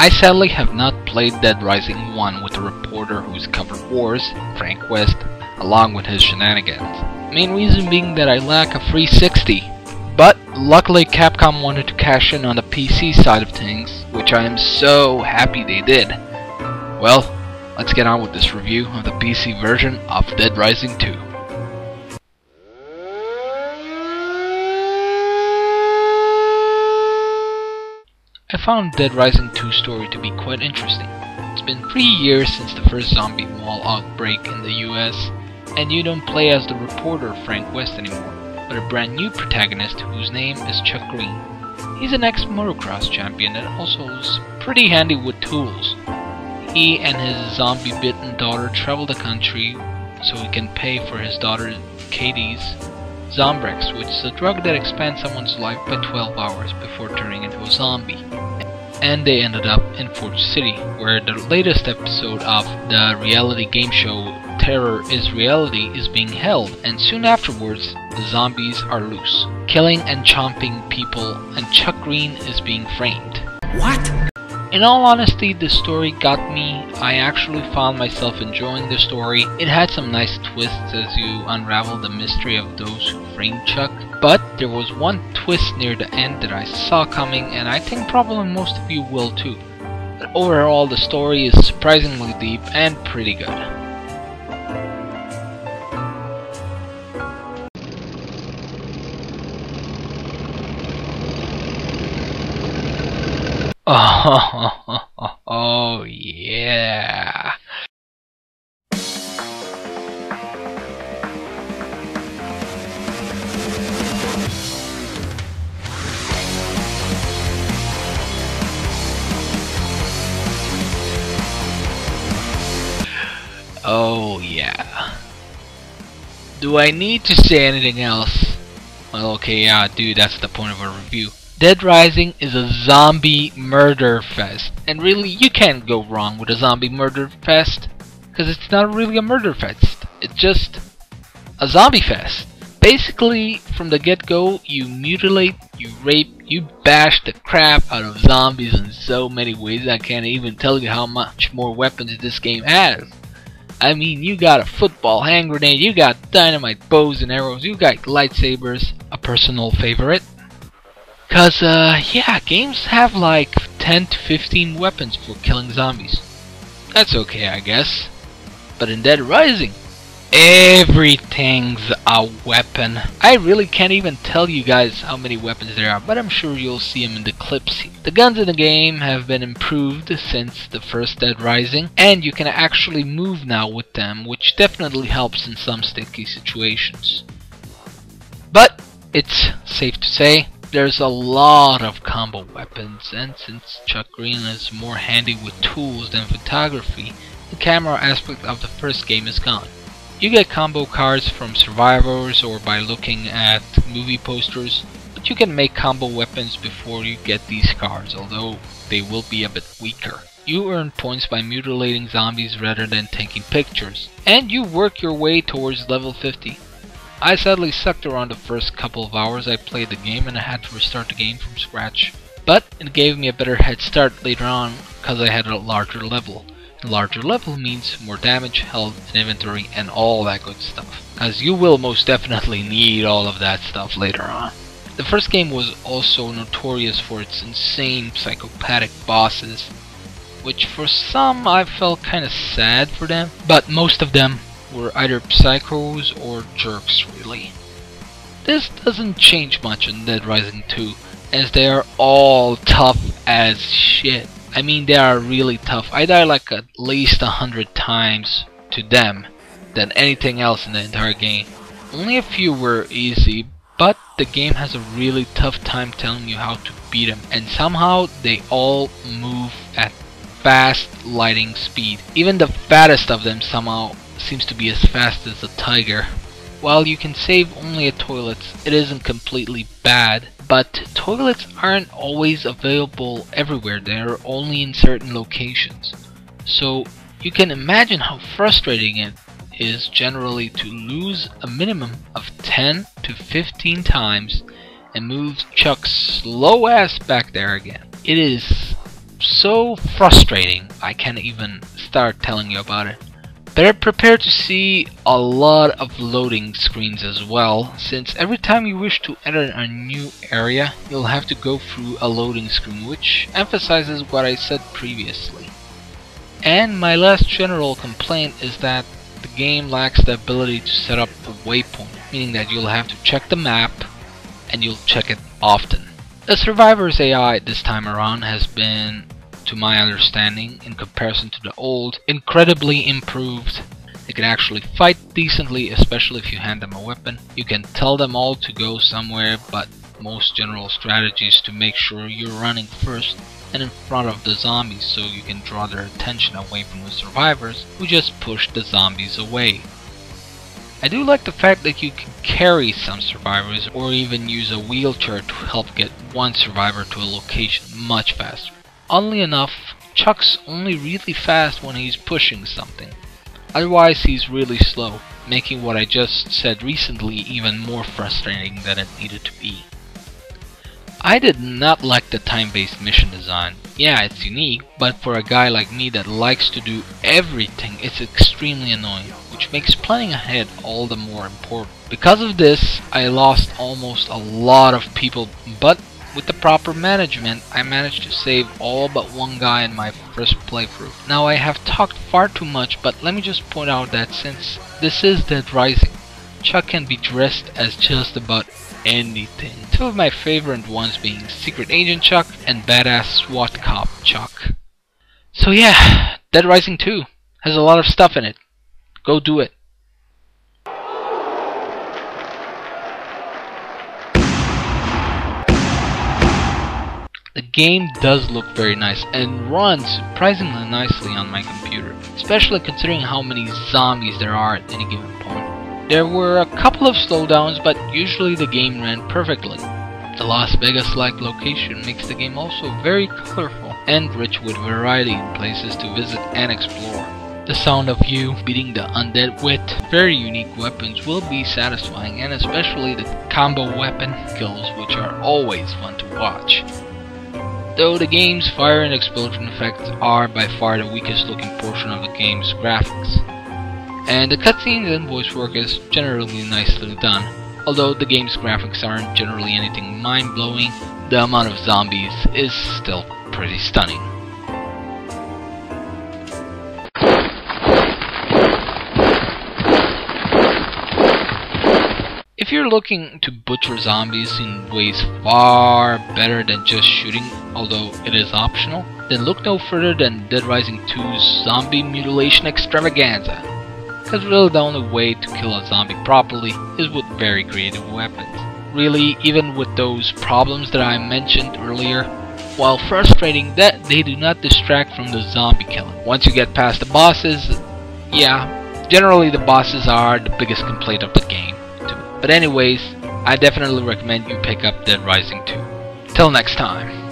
I sadly have not played Dead Rising 1 with a reporter who's covered wars, Frank West, along with his shenanigans. Main reason being that I lack a 360. But luckily Capcom wanted to cash in on the PC side of things, which I am so happy they did. Well, let's get on with this review of the PC version of Dead Rising 2. I found Dead Rising 2 story to be quite interesting. It's been 3 years since the first zombie mall outbreak in the US, and you don't play as the reporter Frank West anymore, but a brand new protagonist whose name is Chuck Green. He's an ex-motocross champion that also is pretty handy with tools. He and his zombie-bitten daughter travel the country so he can pay for his daughter Katie's Zombrex, which is a drug that expands someone's life by 12 hours before turning into a zombie. And they ended up in Forge City, where the latest episode of the reality game show Terror is Reality is being held, and soon afterwards the zombies are loose, killing and chomping people, and Chuck Green is being framed. What? In all honesty, the story got me. I actually found myself enjoying the story. It had some nice twists as you unravel the mystery of those who framed Chuck. But there was one twist near the end that I saw coming, and I think probably most of you will too. But overall, the story is surprisingly deep and pretty good. Oh yeah. Oh yeah. Do I need to say anything else? Well, okay, yeah, dude, that's the point of a review. Dead Rising is a zombie murder fest, and really you can't go wrong with a zombie murder fest, because it's not really a murder fest, it's just a zombie fest. Basically, from the get-go, you mutilate, you rape, you bash the crap out of zombies in so many ways I can't even tell you how much more weapons this game has. I mean, you got a football, hand grenade, you got dynamite, bows and arrows, you got lightsabers, a personal favorite. Cause, yeah, games have like 10 to 15 weapons for killing zombies. That's okay, I guess. But in Dead Rising, everything's a weapon. I really can't even tell you guys how many weapons there are, but I'm sure you'll see them in the clips. The guns in the game have been improved since the first Dead Rising, and you can actually move now with them, which definitely helps in some sticky situations. But it's safe to say, there's a lot of combo weapons, and since Chuck Green is more handy with tools than photography, the camera aspect of the first game is gone. You get combo cards from survivors or by looking at movie posters, but you can make combo weapons before you get these cards, although they will be a bit weaker. You earn points by mutilating zombies rather than taking pictures, and you work your way towards level 50. I sadly sucked around the first couple of hours I played the game and I had to restart the game from scratch. But it gave me a better head start later on because I had a larger level. A larger level means more damage, health, and inventory and all that good stuff. As you will most definitely need all of that stuff later on. The first game was also notorious for its insane psychopathic bosses, which for some I felt kinda sad for them, but most of them were either psychos or jerks, really. This doesn't change much in Dead Rising 2, as they are all tough as shit. I mean, they are really tough. I died like at least 100 times to them than anything else in the entire game. Only a few were easy, but the game has a really tough time telling you how to beat them, and somehow they all move at fast lightning speed. Even the fattest of them somehow seems to be as fast as a tiger. While you can save only at toilets, it isn't completely bad, but toilets aren't always available everywhere, they're only in certain locations. So you can imagine how frustrating it is generally to lose a minimum of 10 to 15 times and move Chuck's slow ass back there again. It is so frustrating, I can't even start telling you about it. Better prepare to see a lot of loading screens as well, since every time you wish to enter a new area, you'll have to go through a loading screen, which emphasizes what I said previously. And my last general complaint is that the game lacks the ability to set up a waypoint, meaning that you'll have to check the map, and you'll check it often. The Survivor's AI this time around has been, to my understanding, in comparison to the old, incredibly improved. They can actually fight decently, especially if you hand them a weapon. You can tell them all to go somewhere, but most general strategies to make sure you're running first and in front of the zombies so you can draw their attention away from the survivors who just push the zombies away. I do like the fact that you can carry some survivors or even use a wheelchair to help get one survivor to a location much faster. Oddly enough, Chuck's only really fast when he's pushing something. Otherwise he's really slow, making what I just said recently even more frustrating than it needed to be. I did not like the time-based mission design. Yeah, it's unique, but for a guy like me that likes to do everything, it's extremely annoying, which makes planning ahead all the more important. Because of this, I lost almost a lot of people, but with the proper management, I managed to save all but one guy in my first playthrough. Now I have talked far too much, but let me just point out that since this is Dead Rising, Chuck can be dressed as just about anything. Two of my favorite ones being Secret Agent Chuck and Badass SWAT Cop Chuck. So yeah, Dead Rising 2 has a lot of stuff in it. Go do it. The game does look very nice and runs surprisingly nicely on my computer, especially considering how many zombies there are at any given point. There were a couple of slowdowns, but usually the game ran perfectly. The Las Vegas-like location makes the game also very colorful and rich with variety in places to visit and explore. The sound of you beating the undead with very unique weapons will be satisfying, and especially the combo weapon kills, which are always fun to watch. Though the game's fire and explosion effects are by far the weakest looking portion of the game's graphics. And the cutscenes and voice work is generally nicely done. Although the game's graphics aren't generally anything mind-blowing, the amount of zombies is still pretty stunning. If you're looking to butcher zombies in ways far better than just shooting, although it is optional, then look no further than Dead Rising 2's Zombie Mutilation Extravaganza. Because really the only way to kill a zombie properly is with very creative weapons. Really, even with those problems that I mentioned earlier, while frustrating, that they do not distract from the zombie killing. Once you get past the bosses, yeah, generally the bosses are the biggest complaint of the game. But anyways, I definitely recommend you pick up Dead Rising 2. Till next time.